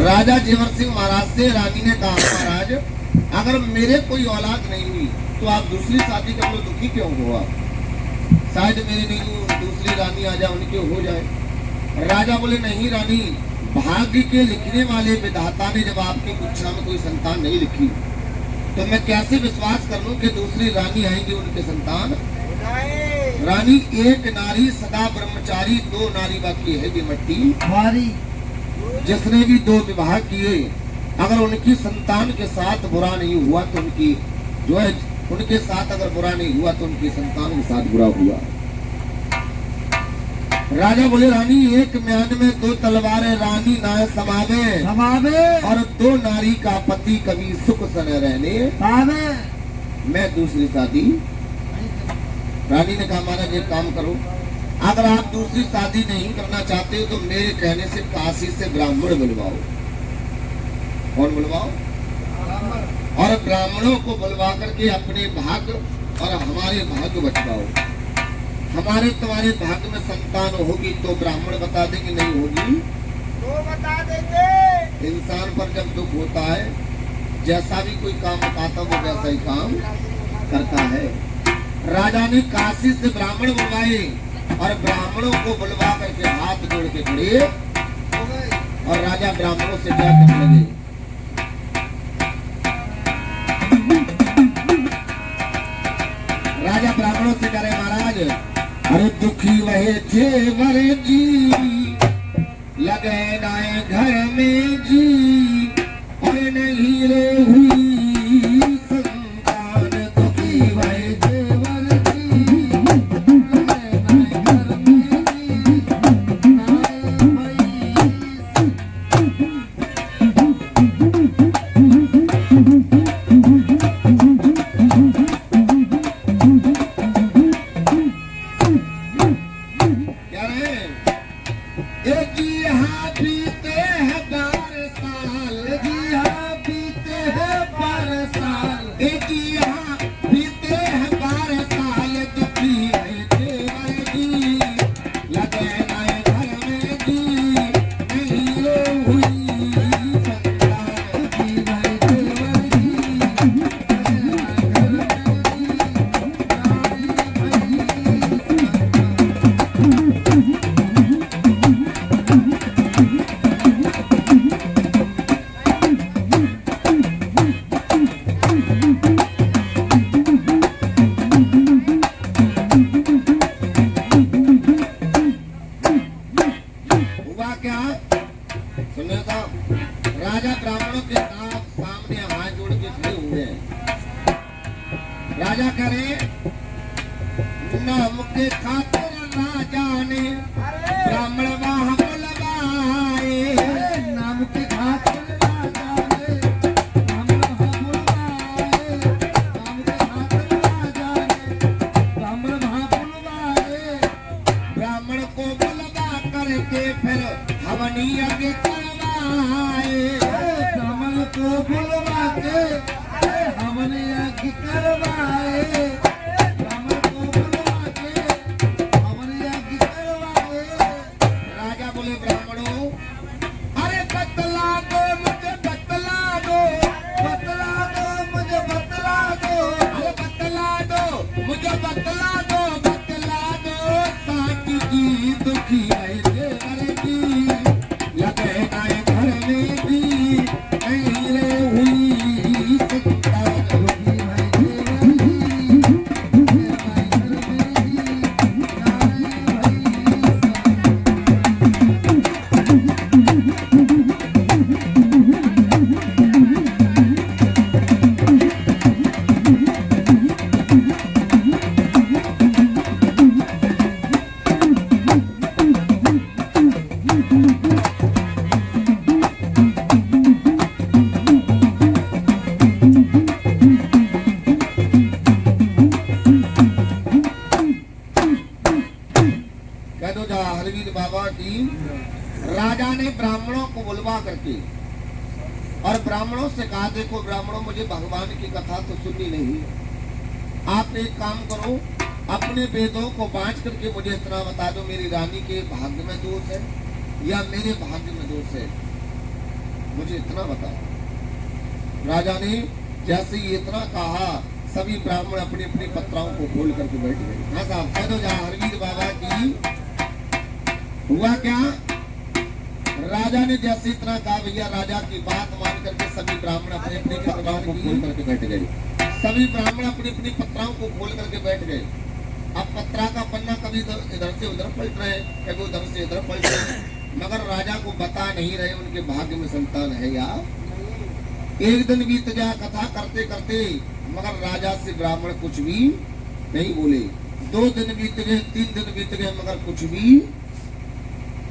राजा जेवर सिंह महाराज से रानी ने कहा, महाराज अगर मेरे कोई औलाद नहीं हुई तो आप दूसरी शादी कर लो, दुखी क्यों हुआ? शायद मेरी नहीं दूसरी रानी आ जाए, उनके हो जाए। राजा बोले, नहीं रानी, भाग्य के लिखने वाले विधाता ने जब आपकी कुक्षा में कोई संतान नहीं लिखी तो मैं कैसे विश्वास कर लूं कि दूसरी रानी आएंगी उनके संतान? रानी एक नारी सदा ब्रह्मचारी, दो नारी बाकी है विमट्टी भारी। जिसने भी दो विवाह किए, अगर उनकी संतान के साथ बुरा नहीं हुआ तो उनकी जो है, उनके साथ अगर बुरा नहीं हुआ तो उनकी संतान के साथ बुरा हुआ। राजा बोले, रानी एक म्यान में दो तलवारें रानी नाय समावे और दो नारी का पति कभी सुख सन रहने पावे। मैं दूसरी शादी। रानी ने कहा, महाराज एक काम करो, अगर आप दूसरी शादी नहीं करना चाहते हो तो मेरे कहने से काशी से ब्राह्मण बुलवाओ। कौन बुलवाओ? और ब्राह्मणों को बुलवा करके अपने भाग्य और हमारे भाग्य बचवाओ। हमारे तुम्हारे भाग्य में संतान होगी तो ब्राह्मण बता देंगे, नहीं होगी तो बता देंगे। इंसान पर जब दुख होता है, जैसा भी कोई काम बताता वो वैसा ही काम करता है। राजा ने काशी से ब्राह्मण बुलवाए और ब्राह्मणों को बुलवा करके हाथ जोड़ के खड़े, और राजा ब्राह्मणों से क्या कहने लगे? राजा ब्राह्मणों से करे, महाराज अरे दुखी वहे जेवर जी, लगे नाए घर में जी, और नहीं रे हुई संतान। दुखी वहे जेवर जी, लगे नाए घर में जी, नाए भई। राजा ब्राह्मणों के सामने हाथ जोड़ के खड़े हुए हैं। राजा करे, नाम के खातिर राजा ने ब्राह्मण वहां बुलवाए। नाम के खातिर राजा ने ब्राह्मण वहां बुलवाए। नाम के खातिर राजा ने ब्राह्मण वहां बुलवाए। ब्राह्मण को बुलवा करके फिर हवनी यज्ञ करवाए। ब्राह्मण को बुलवा के हवन यज्ञ करवाए। ब्राह्मण को बुलवा के हवन यज्ञ करवाए। राजा बोले, ब्राह्मणों अरे बतला दो मुझे, बतला दो, बतला दो मुझे, बतला दो, अरे बतला दो मुझे, बतला दो, बतला दो। साथी की दुखी है जेवर की, लगे नाए घर में भी, नहीं रे हुई संतान। दुखी है जेवर की, लगे नाए घर में भी, कह दो जा हरवीर बाबा की। राजा ने ब्राह्मणों को बुलवा करके और ब्राह्मणों से कहा, देखो ब्राह्मणों, मुझे भगवान की कथा तो सुननी नहीं, आप एक काम करो, अपने वेदों को बांट करके मुझे इतना बता दो, मेरी रानी के भाग्य में दोष है या मेरे भाग्य में दोष है। मुझे इतना बताओ। राजा ने जैसे ही इतना कहा, सभी ब्राह्मण अपनी अपनी पत्राओं को खोल करके बैठ गए। हाँ साहब कह दो जहाँ हरवीर बाबा की। हुआ क्या, राजा ने जैसे इतना कहा, भैया राजा की बात मान करके सभी ब्राह्मण अपनी अपनी पत्राओं को खोल करके बैठ गए। सभी ब्राह्मण अपनी अपनी पत्राओं को खोल करके बैठ गए। अब पत्रा का पन्ना कभी इधर से उधर पलट रहे, कभी उधर से इधर पलट रहे, मगर राजा को बता नहीं रहे उनके भाग्य में संतान है या। एक दिन बीत गया कथा करते करते, मगर राजा से ब्राह्मण कुछ भी नहीं बोले। 2 दिन बीत गए, 3 दिन बीत गए, मगर कुछ भी।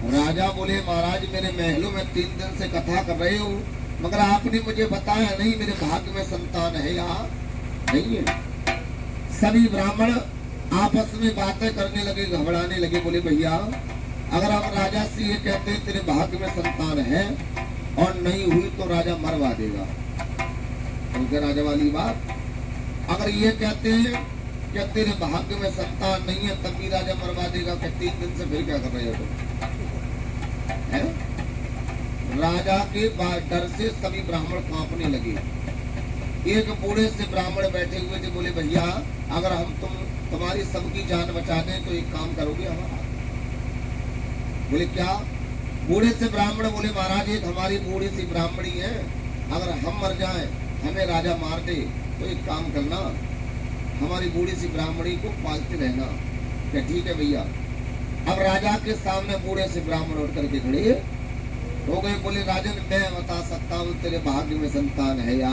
राजा बोले महाराज मेरे महलों में 3 दिन से कथा कर रहे हो, मगर आपने मुझे बताया नहीं मेरे भाग्य में संतान है या नहीं है। सभी ब्राह्मण आपस में बातें करने लगे, घबराने लगे। बोले भैया अगर हम राजा से ये कहते हैं तेरे भाग्य में संतान है और नहीं हुई तो राजा मरवा देगा। उनके राजा वाली बात, अगर ये कहते हैं कि तेरे भाग्य में संतान नहीं है तब भी राजा मरवा देगा, कि 3 दिन से फिर क्या कर रहे हो तुम? राजा के डर से सभी ब्राह्मण कांपने लगे। एक बूढ़े से ब्राह्मण बैठे हुए थे, बोले भैया अगर हम तुम्हारी सबकी जान बचा दें तो एक काम करोगे हमारा? बोले क्या? बूढ़े से ब्राह्मण बोले महाराज एक हमारी बूढ़ी सी ब्राह्मणी है, अगर हम मर जाएं हमें राजा मार दे तो एक काम करना, हमारी बूढ़ी सी ब्राह्मणी को पालते रहना। क्या ठीक है भैया। अब राजा के सामने बूढ़े से ब्राह्मण उठ करके खड़े हो गए। बोले राजन मैं बता सकता हूँ तेरे भाग्य में संतान है या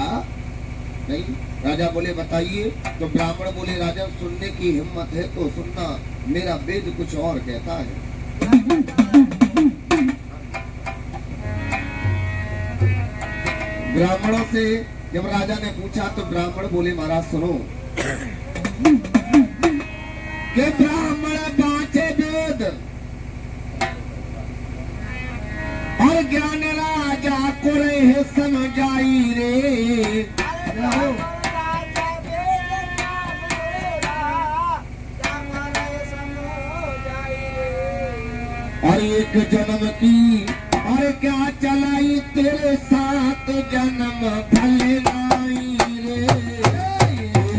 नहीं? राजा बोले बताइए। तो ब्राह्मण बोले राजा सुनने की हिम्मत है तो सुनना, मेरा वेद कुछ और कहता है। ब्राह्मणों से जब राजा ने पूछा तो ब्राह्मण बोले महाराज सुनो कि ब्राह्मण बाँचे वेद और ज्ञान राजा को रहे समझाई रे। और एक जन्म की और क्या चलाई तेरे साथ जन्म भले नाई रे।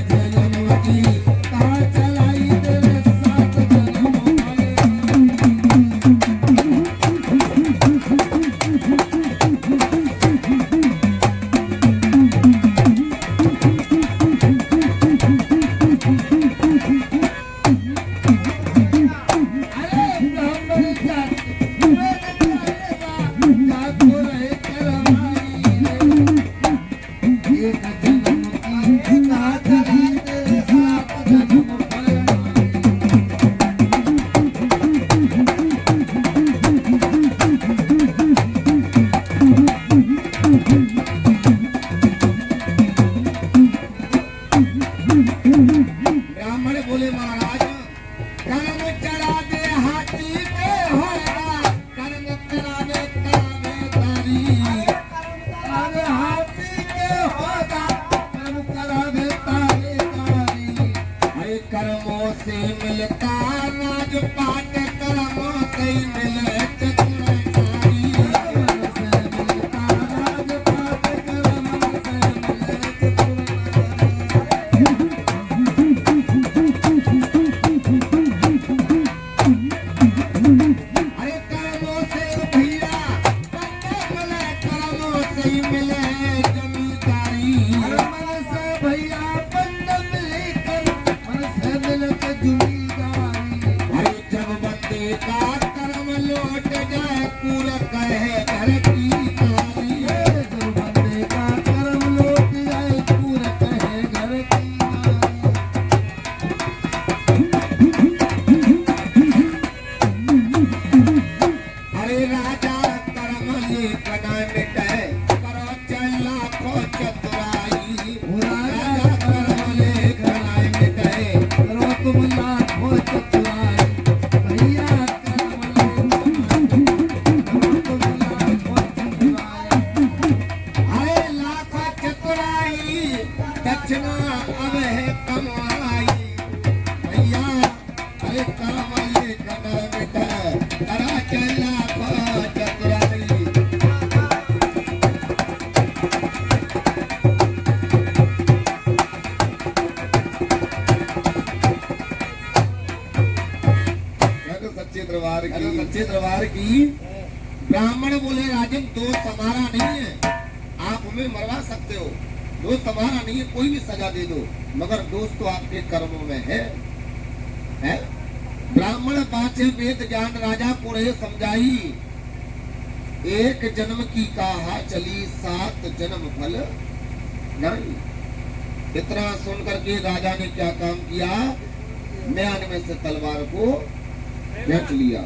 जन्म की कहा चलाई तेरे साथ जन्म भले। ब्राह्मण बोले महाराज कर्म चढ़ा दे हाथी में होगा, कर्म चढ़ा दे तारी। अरे हाथी में होगा कर्म चढ़ा दे तारी। अरे कर्मों से मिलता राज पाट, कर्मों से मिले चतुराई। सच्चे दरबार की ब्राह्मण बोले राजन दोस्त हमारा नहीं है, आप हमें मरवा सकते हो, दोस्त हमारा नहीं है, कोई भी सजा दे दो, मगर दोस्त तो आपके कर्मों में है? ब्राह्मण पांचे वेद ज्ञान राजा को रहे समझाई, एक जन्म की कहा चली 7 जन्म फल नहीं। इतना सुन करके राजा ने क्या काम किया, म्यान में से तलवार को खींच लिया।